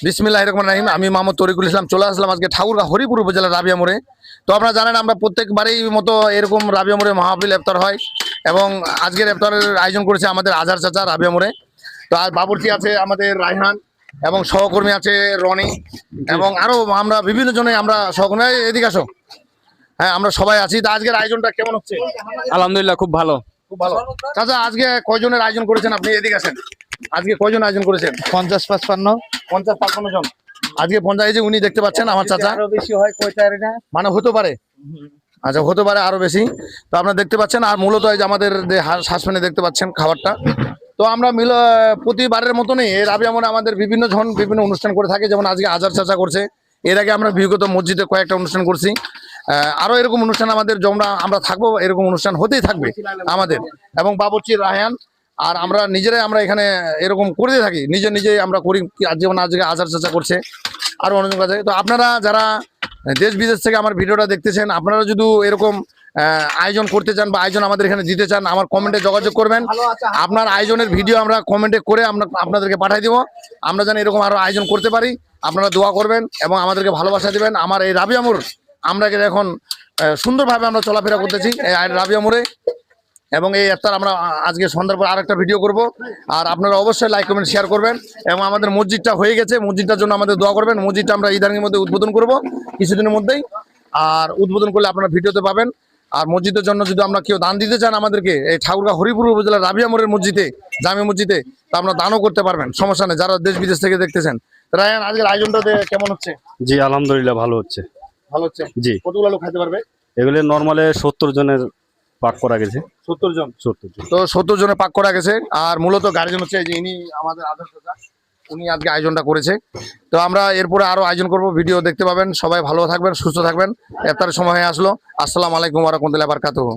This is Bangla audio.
বিসমিল্লাহির রহমানির রহিম। আমি মোহাম্মদ তরিকুল ইসলাম চলে আসলাম আজকে ঠাকুরগাঁও হরিপুর উপজেলার রাবিয়া মোড়ে। তো আপনারা জানেন আমরা প্রত্যেকবারেই মতো এরকম রাবিয়া মোড়ে মাহফিল ইফতার হয় এবং আজকের ইফতারের আয়োজন করেছে আমাদের আজহার চাচা রাবিয়া মোড়ে। তো আর বাবুর্চি আছে আমাদের রায়হান এবং সহকর্মী আছে রনি এবং আরও আমরা বিভিন্ন জনে আমরা সহকর্মী এদিকে আসো। হ্যাঁ, আমরা সবাই আছি। তো আজকের আয়োজনটা কেমন হচ্ছে? আলহামদুলিল্লাহ, খুব ভালো। খুব ভালো। চাচা আজকে কয়জনের আয়োজন করেছেন আপনি? এদিকে আসেন। আজকে কয়জন আয়োজন করেছেন? 50-55। 50-55 জন। আজকে 50। এই যে উনি দেখতে পাচ্ছেন আমার চাচা। আরো বেশি হয় কয়টার না? মানে হতে পারে, আচ্ছা হতে পারে আরো বেশি। তো আপনারা দেখতে পাচ্ছেন আর মূলত এই যে আমাদের যে সাসপেন্ডে দেখতে পাচ্ছেন খাবারটা। তো আমরা প্রতিবারের মতনই এই রাবিয়া মোড়ে আমাদের বিভিন্ন জন বিভিন্ন অনুষ্ঠান করে থাকে, যেমন আজকে আজহার চাচা করছে। এর আগে আমরা বিগত মসজিদে কয়েকটা অনুষ্ঠান করছি। আরো এরকম অনুষ্ঠান আমাদের আমরা থাকবো, এরকম অনুষ্ঠান হতেই থাকবে আমাদের। এবং বাবুর্চি রায়হান আর আমরা নিজেরাই আমরা এখানে এরকম করে থাকি, নিজে আমরা করি। যেমন আজকে আজহার চাচা করছে, আরো অনেক কাছে। তো আপনারা যারা দেশ বিদেশ থেকে আমার ভিডিওটা দেখতেছেন, আপনারা যদি এরকম আয়োজন করতে চান বা আয়োজন আমাদের এখানে দিতে চান, আমার কমেন্টে যোগাযোগ করবেন। আপনার আয়োজনের ভিডিও আমরা কমেন্টে করে আমরা আপনাদেরকে পাঠিয়ে দিব। আমরা যেন এরকম আরো আয়োজন করতে পারি। আপনারা দোয়া করবেন এবং আমাদেরকে ভালোবাসা দিবেন। আমার এই রাবিয়া মোড় আমরা এখন সুন্দরভাবে আমরা চলাফেরা করতেছি এই রাবিয়া মোড়ে। এবং এই ইফতার আমরা আজকে সন্ধ্যার পর আরেকটা ভিডিও করব। আর আপনারা অবশ্যই লাইক কমেন্ট শেয়ার করবেন। এবং আমাদের মসজিদটা হয়ে গেছে, মসজিদটার জন্য আমাদের দোয়া করবেন। মসজিদটা আমরা ইদানির মধ্যে উদ্বোধন করব কিছুদিনের মধ্যেই। আর উদ্বোধন করলে আপনারা ভিডিওতে পাবেন। আর মসজিদের জন্য যদি আমরা কেউ দান দিতে চান আমাদেরকে, এই ঠাকুরগাঁও হরিপুর উপজেলার রাবিয়া মোড়ের মসজিদে, জামে মসজিদে, তা আপনারা দানও করতে পারবেন, সমস্যা নেই, যারা দেশ বিদেশ থেকে দেখতেছেন। রায়হান, আজকের আয়োজনটা কেমন হচ্ছে? জি আলহামদুলিল্লাহ, ভালো হচ্ছে। ভালো হচ্ছে। জি। কতগুলো লোক খাইতে পারবে? এগুলি নরমালে 70 জনের পাক করা গেছে। 70 জন। 70 জন। তো 70 জনে পাক করা গেছে। আর মূলত গার্জেন হচ্ছে যে ইনি আমাদের আদর্শ চাচা, উনি আজকে আয়োজনটা করেছে। তো আমরা এরপরে আরো আয়োজন করব, ভিডিও দেখতে পাবেন। সবাই ভালো থাকবেন, সুস্থ থাকবেন। ইফতারের সময় হয়ে আসলো। আসসালামু আলাইকুম ওয়া রাহমাতুল্লাহি ওয়া বারাকাতুহু।